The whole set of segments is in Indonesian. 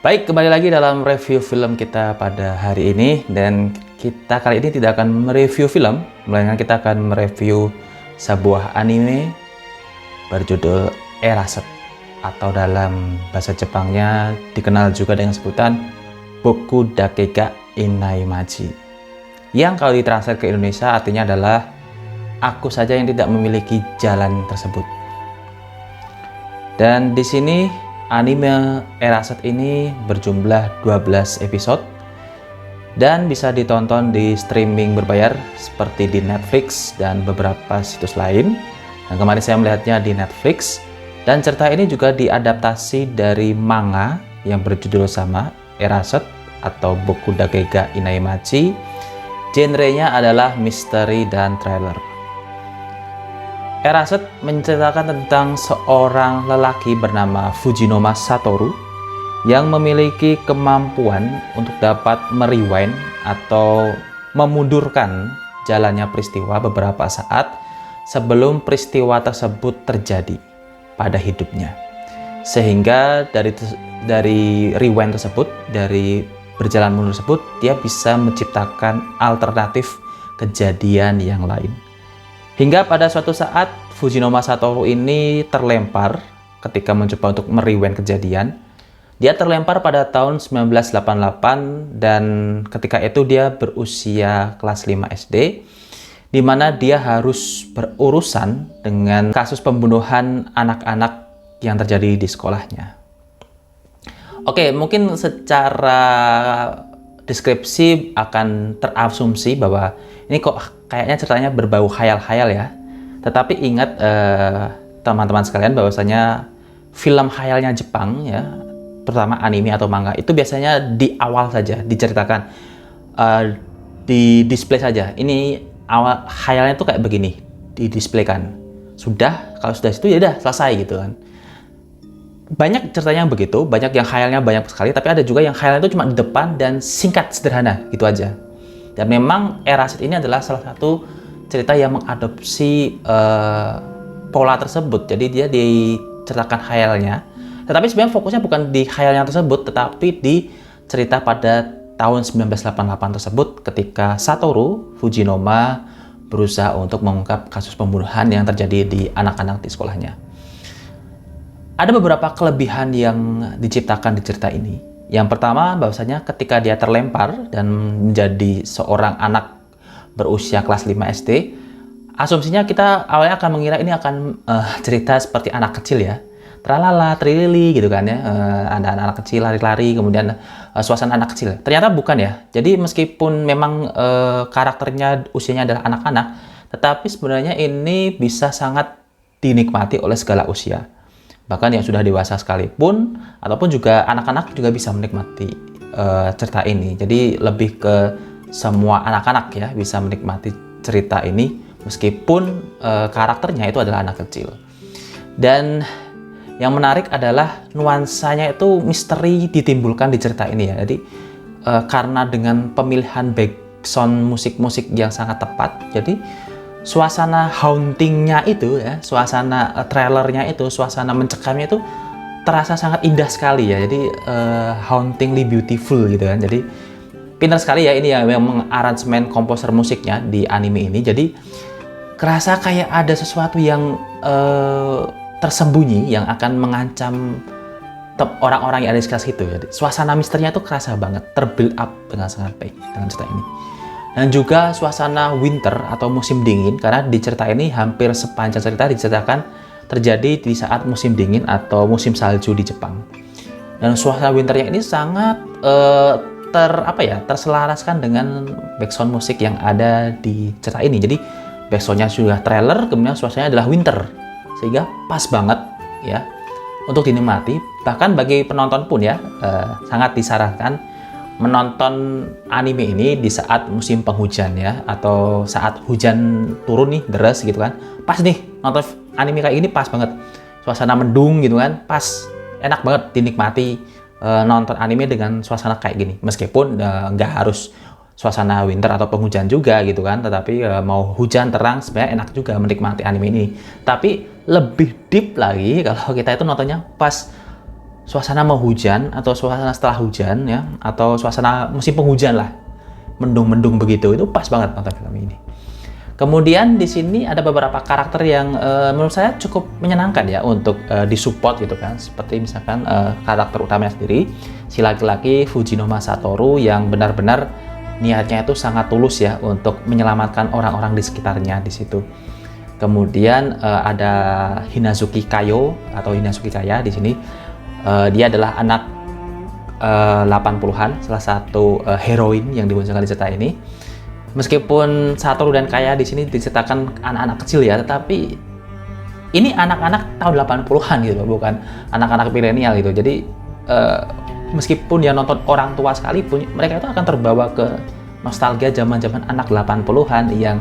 Baik, kembali lagi dalam review film kita pada hari ini. Dan kita kali ini tidak akan mereview film, melainkan kita akan mereview sebuah anime berjudul Eraset, atau dalam bahasa Jepangnya dikenal juga dengan sebutan Boku Dake ga Inaimachi, yang kalau ditranslate ke Indonesia artinya adalah aku saja yang tidak memiliki jalan tersebut. Dan di sini anime Eraset ini berjumlah 12 episode dan bisa ditonton di streaming berbayar seperti di Netflix dan beberapa situs lain. Dan kemarin saya melihatnya di Netflix, dan cerita ini juga diadaptasi dari manga yang berjudul sama, Eraset atau Boku Dake ga Inaimachi. Genrenya adalah misteri dan thriller. Eraset menceritakan tentang seorang lelaki bernama Fujinoma Satoru yang memiliki kemampuan untuk dapat merewind atau memundurkan jalannya peristiwa beberapa saat sebelum peristiwa tersebut terjadi pada hidupnya. Sehingga dari rewind tersebut, dari berjalan mundur tersebut, dia bisa menciptakan alternatif kejadian yang lain. Hingga pada suatu saat Fujinoma Satoru ini terlempar ketika mencoba untuk merewind kejadian. Dia terlempar pada tahun 1988 dan ketika itu dia berusia kelas 5 SD, di mana dia harus berurusan dengan kasus pembunuhan anak-anak yang terjadi di sekolahnya. Oke, mungkin secara deskripsi akan terasumsi bahwa ini kok kayaknya ceritanya berbau khayal-khayal ya. Tetapi ingat teman-teman sekalian bahwasanya film khayalnya Jepang ya, terutama anime atau manga, itu biasanya di awal saja diceritakan, di display saja. Ini awal khayalnya tuh kayak begini, didisplaykan. Sudah, kalau sudah situ ya udah selesai gitu kan. Banyak ceritanya yang begitu, banyak yang khayalnya banyak sekali, tapi ada juga yang khayalnya itu cuma di depan dan singkat, sederhana, gitu aja. Dan memang Eraset ini adalah salah satu cerita yang mengadopsi pola tersebut. Jadi dia diceritakan khayalnya, tetapi sebenarnya fokusnya bukan di khayalnya tersebut, tetapi di cerita pada tahun 1988 tersebut ketika Satoru Fujinoma berusaha untuk mengungkap kasus pembunuhan yang terjadi di anak-anak di sekolahnya. Ada beberapa kelebihan yang diciptakan di cerita ini. Yang pertama, bahwasanya ketika dia terlempar dan menjadi seorang anak berusia kelas 5 SD, asumsinya kita awalnya akan mengira ini akan cerita seperti anak kecil ya. Tralala, trilili gitu kan ya. Ada anak kecil lari-lari, kemudian suasana anak kecil. Ternyata bukan ya. Jadi meskipun memang karakternya usianya adalah anak-anak, tetapi sebenarnya ini bisa sangat dinikmati oleh segala usia. Bahkan yang sudah dewasa sekalipun, ataupun juga anak-anak juga bisa menikmati cerita ini. Jadi lebih ke semua anak-anak ya bisa menikmati cerita ini, meskipun karakternya itu adalah anak kecil. Dan yang menarik adalah nuansanya itu misteri ditimbulkan di cerita ini ya. Jadi karena dengan pemilihan background musik-musik yang sangat tepat, jadi suasana hauntingnya itu ya, suasana trailernya itu, suasana mencekamnya itu terasa sangat indah sekali ya. Jadi hauntingly beautiful gitu kan. Jadi pintar sekali ya ini ya yang mengaransemen komposer musiknya di anime ini. Jadi kerasa kayak ada sesuatu yang tersembunyi yang akan mengancam orang-orang yang ada di sekitar situ. Jadi suasana misterinya itu kerasa banget, terbuild up dengan sangat baik dengan cerita ini. Dan juga suasana winter atau musim dingin, karena di cerita ini hampir sepanjang cerita diceritakan terjadi di saat musim dingin atau musim salju di Jepang. Dan suasana winternya ini sangat terselaraskan dengan background musik yang ada di cerita ini. Jadi backgroundnya sudah trailer, kemudian suasananya adalah winter, sehingga pas banget ya untuk dinikmati. Bahkan bagi penonton pun ya sangat disarankan menonton anime ini di saat musim penghujan ya, atau saat hujan turun nih deras gitu kan. Pas nih nonton anime kayak gini, pas banget. Suasana mendung gitu kan, pas, enak banget dinikmati nonton anime dengan suasana kayak gini. Meskipun nggak harus suasana winter atau penghujan juga gitu kan, tetapi mau hujan terang sebenarnya enak juga menikmati anime ini. Tapi lebih deep lagi kalau kita itu nontonnya pas suasana mau hujan atau suasana setelah hujan ya, atau suasana musim penghujan lah, mendung-mendung begitu, itu pas banget nonton film ini. Kemudian di sini ada beberapa karakter yang menurut saya cukup menyenangkan ya untuk disupport gitu kan. Seperti misalkan karakter utamanya sendiri, si laki-laki Fujinoma Satoru yang benar-benar niatnya itu sangat tulus ya untuk menyelamatkan orang-orang di sekitarnya di situ. Kemudian ada Hinazuki Kayo atau Hinazuki Kaya di sini. Dia adalah anak 80-an, salah satu heroin yang dimunculkan di cerita ini. Meskipun Satoru dan Kaya di sini diceritakan anak-anak kecil ya, tetapi ini anak-anak tahun 80-an gitu, bukan anak-anak milenial gitu. Jadi meskipun dia nonton orang tua sekalipun, mereka itu akan terbawa ke nostalgia zaman-zaman anak 80-an yang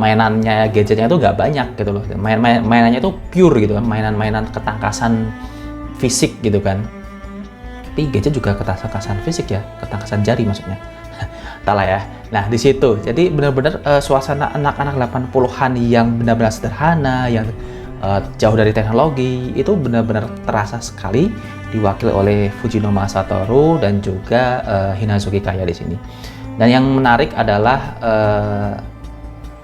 mainannya, gadgetnya itu nggak banyak gitu loh. Mainannya itu pure gitu kan, mainan-mainan ketangkasan fisik gitu kan. Tapi gadget juga ketangkasan fisik ya, ketangkasan jari maksudnya. Entahlah ya. Nah, di situ. Jadi benar-benar suasana anak-anak 80-an yang benar-benar sederhana, yang jauh dari teknologi, itu benar-benar terasa sekali diwakili oleh Fujinoma Satoru dan juga Hinazuki Kaya di sini. Dan yang menarik adalah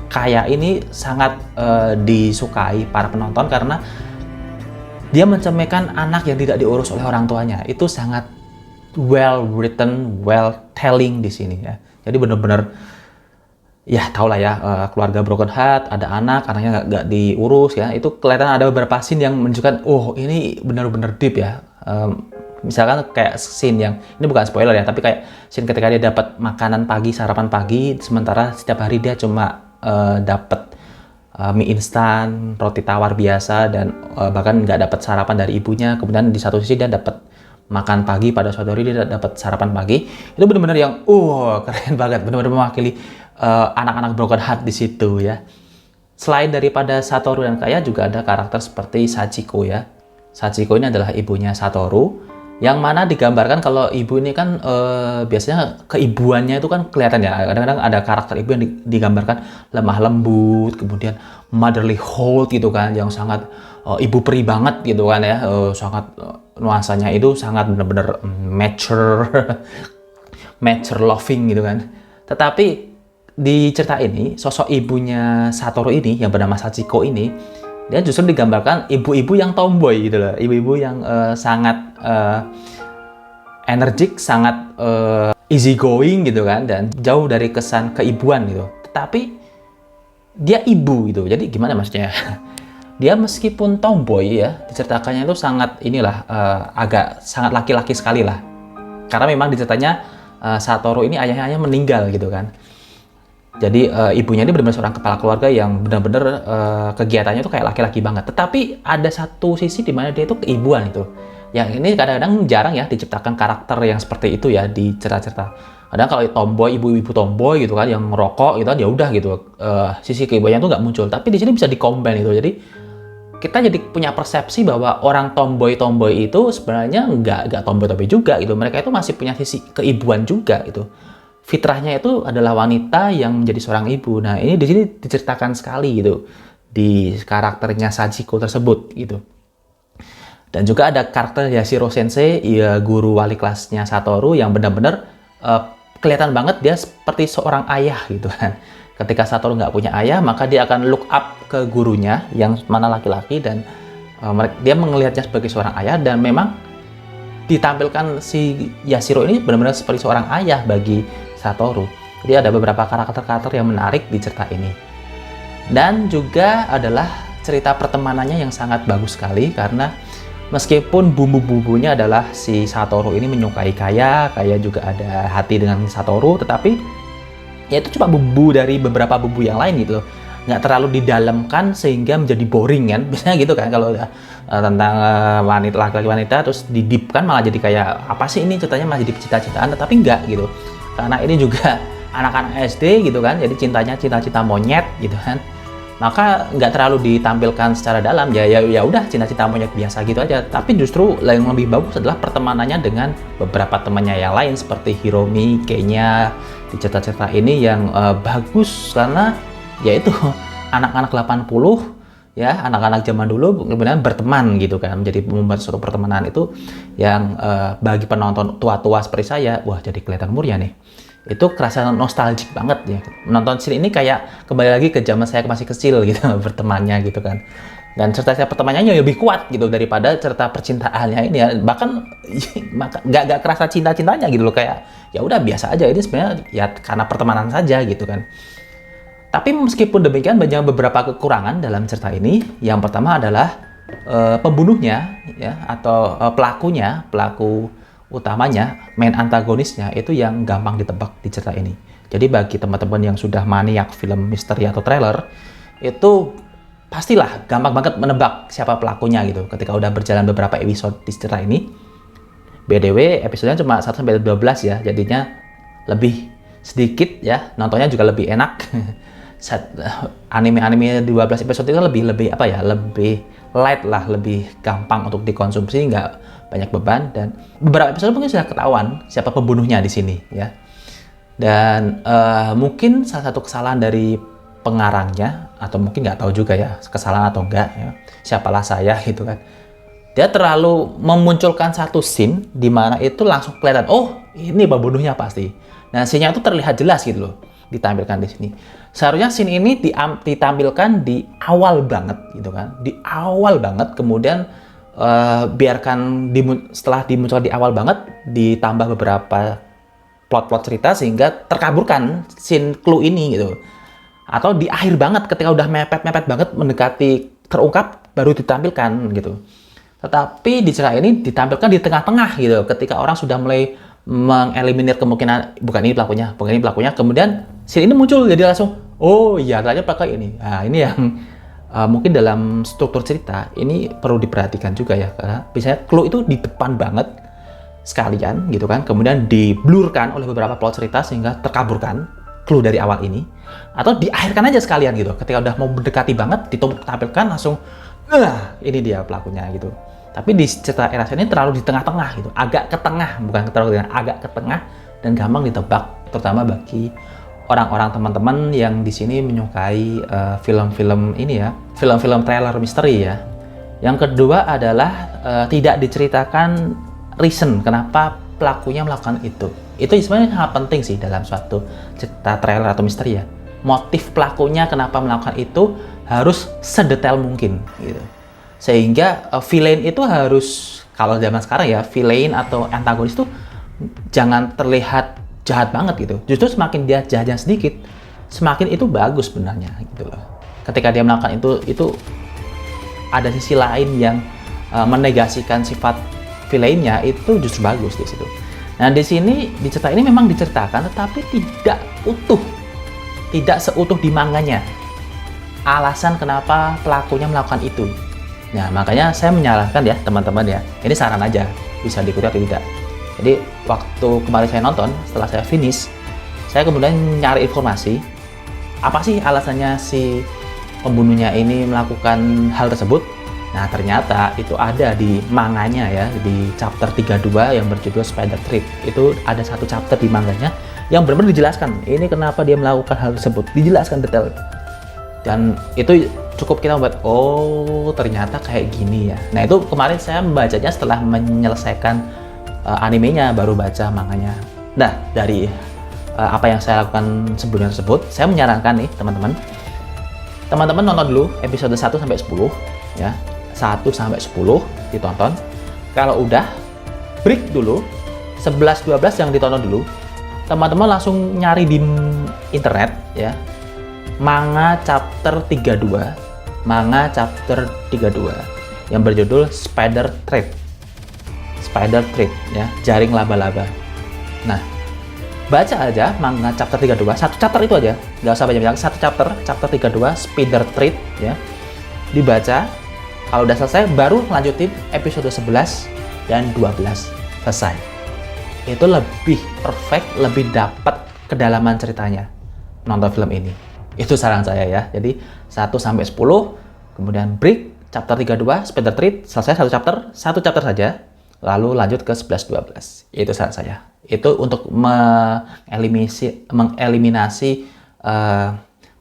Kaya ini sangat disukai para penonton karena dia mencerminkan anak yang tidak diurus oleh orang tuanya. Itu sangat well written, well telling di sini ya. Jadi benar-benar ya tau lah ya, keluarga broken heart, ada anaknya nggak diurus ya. Itu kelihatan ada beberapa scene yang menunjukkan, oh ini benar-benar deep ya. Misalkan kayak scene yang, ini bukan spoiler ya, tapi kayak scene ketika dia dapat makanan pagi, sarapan pagi, sementara setiap hari dia cuma dapat mie instan, roti tawar biasa, dan bahkan nggak dapat sarapan dari ibunya. Kemudian di satu sisi dia dapat makan pagi, pada suatu hari dia dapat sarapan pagi. Itu benar-benar yang keren banget, benar-benar mewakili anak-anak broken heart di situ ya. Selain daripada Satoru dan Kaya, juga ada karakter seperti Sachiko ya. Sachiko ini adalah ibunya Satoru, yang mana digambarkan kalau ibu ini kan biasanya keibuannya itu kan kelihatan ya. Kadang-kadang ada karakter ibu yang digambarkan lemah lembut, kemudian motherly hold gitu kan, yang sangat ibu peri banget gitu kan ya, sangat nuansanya itu sangat benar-benar mature mature loving gitu kan. Tetapi di cerita ini, sosok ibunya Satoru ini yang bernama Sachiko ini, dia justru digambarkan ibu-ibu yang tomboy gitu loh, ibu-ibu yang sangat energik, sangat easy going gitu kan, dan jauh dari kesan keibuan gitu. Tetapi dia ibu gitu, jadi gimana maksudnya? Dia meskipun tomboy ya, diceritakannya itu sangat inilah agak sangat laki-laki sekali lah. Karena memang diceritanya Satoru ini ayahnya meninggal gitu kan. Jadi ibunya ini benar-benar seorang kepala keluarga yang benar-benar kegiatannya itu kayak laki-laki banget. Tetapi ada satu sisi di mana dia itu keibuan itu. Yang ini kadang-kadang jarang ya diciptakan karakter yang seperti itu ya di cerita-cerita. Kadang kalau tomboy, ibu-ibu tomboy gitu kan, yang ngerokok gitu kan, ya udah gitu, sisi keibuannya itu nggak muncul. Tapi di sini bisa di-combine itu. Jadi kita jadi punya persepsi bahwa orang tomboy-tomboy itu sebenarnya nggak tomboy-tomboy juga gitu. Mereka itu masih punya sisi keibuan juga gitu. Fitrahnya itu adalah wanita yang menjadi seorang ibu. Nah, ini di sini diceritakan sekali gitu di karakternya Sachiko tersebut gitu. Dan juga ada karakter Yashiro Sensei, ya guru wali kelasnya Satoru, yang benar-benar kelihatan banget dia seperti seorang ayah gitu kan. Ketika Satoru nggak punya ayah, maka dia akan look up ke gurunya yang mana laki-laki, dan dia melihatnya sebagai seorang ayah, dan memang ditampilkan si Yashiro ini benar-benar seperti seorang ayah bagi Satoru. Jadi ada beberapa karakter-karakter yang menarik di cerita ini. Dan juga adalah cerita pertemanannya yang sangat bagus sekali, karena meskipun bumbu-bumbunya adalah si Satoru ini menyukai Kaya juga ada hati dengan Satoru, tetapi ya itu cuma bumbu dari beberapa bumbu yang lain gitu loh. Nggak terlalu didalamkan sehingga menjadi boring kan. Biasanya gitu kan kalau udah tentang wanita, laki-laki wanita terus didipkan malah jadi kayak apa sih ini ceritanya, malah jadi cita-citaan, tetapi enggak gitu. Karena ini juga anak-anak SD gitu kan, jadi cintanya cita-cita monyet gitu kan. Maka nggak terlalu ditampilkan secara dalam, ya udah cinta-cinta monyet biasa gitu aja. Tapi justru yang lebih bagus adalah pertemanannya dengan beberapa temannya yang lain seperti Hiromi, Kenya di cerita-cerita ini yang bagus karena yaitu anak-anak 80 ya anak-anak zaman dulu kemudian berteman gitu kan, menjadi membuat suatu pertemanan itu yang bagi penonton tua-tua seperti saya, wah jadi kelihatan umurnya nih. Itu kerasa nostalgic banget ya. Menonton scene ini kayak kembali lagi ke zaman saya masih kecil gitu bertemannya gitu kan. Dan cerita pertemanannya lebih kuat gitu daripada cerita percintaannya ini ya. Bahkan nggak kerasa cinta-cintanya gitu loh, kayak ya udah biasa aja, ini sebenarnya ya karena pertemanan saja gitu kan. Tapi meskipun demikian banyak beberapa kekurangan dalam cerita ini. Yang pertama adalah pembunuhnya ya, atau pelaku utamanya, main antagonisnya itu yang gampang ditebak di cerita ini. Jadi bagi teman-teman yang sudah maniak film misteri atau thriller, itu pastilah gampang banget menebak siapa pelakunya gitu ketika udah berjalan beberapa episode di cerita ini. BTW episodenya cuma 1-12 ya, jadinya lebih sedikit ya, nontonnya juga lebih enak. Anime 12 episode itu lebih apa ya, lebih light lah, lebih gampang untuk dikonsumsi, nggak banyak beban, dan beberapa episode mungkin sudah ketahuan siapa pembunuhnya di sini ya. Dan mungkin salah satu kesalahan dari pengarangnya, atau mungkin nggak tahu juga ya kesalahan atau enggak ya, siapalah saya gitu kan, dia terlalu memunculkan satu scene di mana itu langsung kelihatan, oh ini pembunuhnya pasti. Nah scene-nya itu terlihat jelas gitu loh, ditampilkan di sini. Seharusnya scene ini ditampilkan di awal banget gitu kan, di awal banget, kemudian biarkan setelah dimunculkan di awal banget, ditambah beberapa plot-plot cerita sehingga terkaburkan scene clue ini gitu. Atau di akhir banget ketika udah mepet-mepet banget mendekati terungkap baru ditampilkan gitu. Tetapi di cerita ini ditampilkan di tengah-tengah gitu, ketika orang sudah mulai mengeliminir kemungkinan bukan ini pelakunya, kemudian scene ini muncul, jadi langsung oh iya ternyata pelaku ini. Nah ini yang mungkin dalam struktur cerita ini perlu diperhatikan juga ya, karena biasanya clue itu di depan banget sekalian gitu kan, kemudian diblurkan oleh beberapa plot cerita sehingga terkaburkan clue dari awal ini, atau diakhirkan aja sekalian gitu, ketika udah mau mendekati banget ditampilkan langsung ini dia pelakunya gitu. Tapi di cerita Eraser ini terlalu di tengah-tengah gitu, agak ke tengah, bukan terlalu di tengah, agak ke tengah, dan gampang ditebak, terutama bagi orang-orang teman-teman yang di sini menyukai film-film ini ya, film-film thriller misteri ya. Yang kedua adalah tidak diceritakan reason kenapa pelakunya melakukan itu. Itu sebenarnya sangat penting sih dalam suatu cerita thriller atau misteri ya. Motif pelakunya kenapa melakukan itu harus sedetail mungkin gitu. Sehingga villain itu harus, kalau zaman sekarang ya, villain atau antagonis itu jangan terlihat jahat banget gitu. Justru semakin dia jahatnya sedikit, semakin itu bagus sebenarnya gitu loh. Ketika dia melakukan itu ada sisi lain yang menegasikan sifat villainnya, itu justru bagus di situ. Nah di sini, di cerita ini memang diceritakan, tetapi tidak utuh, tidak seutuh di manganya. Alasan kenapa pelakunya melakukan itu. Nah makanya saya menyarankan ya teman-teman ya, ini saran aja, bisa diikuti atau tidak. Jadi waktu kemarin saya nonton, setelah saya finish, saya kemudian nyari informasi, apa sih alasannya si pembunuhnya ini melakukan hal tersebut. Nah ternyata itu ada di manganya ya, di chapter 32 yang berjudul Spider Thread. Itu ada satu chapter di manganya yang benar-benar dijelaskan, ini kenapa dia melakukan hal tersebut, dijelaskan detail. Dan itu cukup kita buat, oh ternyata kayak gini ya. Nah itu kemarin saya membacanya setelah menyelesaikan animenya, baru baca manganya. Nah dari apa yang saya lakukan sebelumnya tersebut, saya menyarankan nih teman-teman nonton dulu episode 1-10 ya, 1-10 ditonton. Kalau udah, break dulu, 11-12 yang ditonton dulu, teman-teman langsung nyari di internet ya, manga chapter 32 yang berjudul Spider Thread ya, jaring laba-laba. Nah baca aja manga chapter 32, satu chapter itu aja, nggak usah banyak-banyak, satu chapter 32 Spider Thread ya, dibaca. Kalau udah selesai baru lanjutin episode 11 dan 12, selesai. Itu lebih perfect, lebih dapat kedalaman ceritanya nonton film ini. Itu saran saya ya. Jadi 1-10, kemudian break chapter 32 Spider Thread, selesai satu chapter saja, lalu lanjut ke 11-12. Itu saran saya. Itu untuk mengeliminasi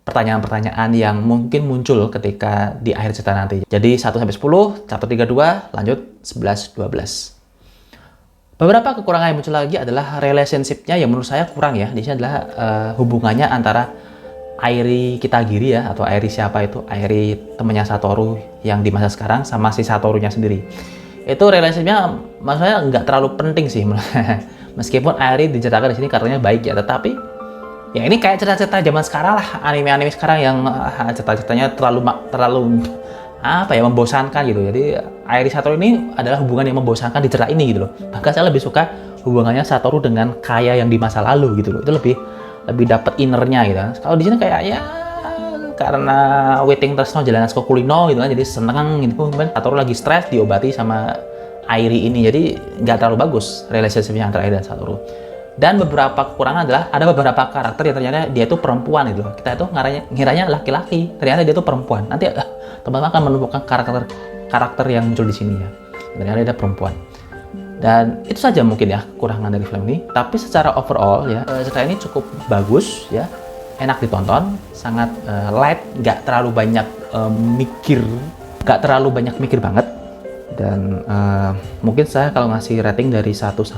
pertanyaan-pertanyaan yang mungkin muncul ketika di akhir cerita nanti. Jadi 1-10, chapter 32, lanjut 11-12. Beberapa kekurangan yang muncul lagi adalah relationship-nya yang menurut saya kurang ya. Di sini adalah hubungannya antara Airi Kitagiri ya, atau Airi siapa itu, Airi temennya Satoru yang di masa sekarang sama si Satorunya sendiri. Itu relationship-nya maksudnya nggak terlalu penting sih. Meskipun Airi diceritakan di sini karakternya baik ya, tetapi ya ini kayak cerita-cerita zaman sekarang lah, anime-anime sekarang yang cerita-ceritanya terlalu apa ya, membosankan gitu. Jadi Airi Satoru ini adalah hubungan yang membosankan di cerita ini gitu loh. Bahkan saya lebih suka hubungannya Satoru dengan Kaya yang di masa lalu gitu loh. Itu lebih dapat innernya gitu. Kalau di sini kayak ya karena waiting tresno jalan asko kulino gitu kan, jadi seneng gitu. Kemudian Satoru lagi stres diobati sama Airi ini, jadi nggak terlalu bagus relationship-nya antara Airi dan Satoru. Dan beberapa kekurangan adalah ada beberapa karakter yang ternyata dia itu perempuan gitu loh. Kita itu ngiranya laki-laki, ternyata dia itu perempuan. Nanti teman-teman akan menemukan karakter yang muncul di sini ya. Ternyata dia perempuan. Dan itu saja mungkin ya kekurangan dari film ini. Tapi secara overall ya, cerita ini cukup bagus ya, enak ditonton, sangat light, nggak terlalu banyak mikir banget. Dan mungkin saya kalau ngasih rating dari 1-10,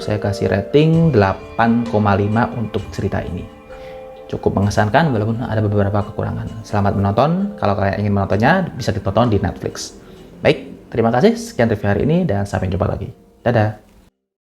saya kasih rating 8,5 untuk cerita ini. Cukup mengesankan walaupun ada beberapa kekurangan. Selamat menonton. Kalau kalian ingin menontonnya, bisa ditonton di Netflix. Baik, terima kasih. Sekian review hari ini dan sampai jumpa lagi. Dadah!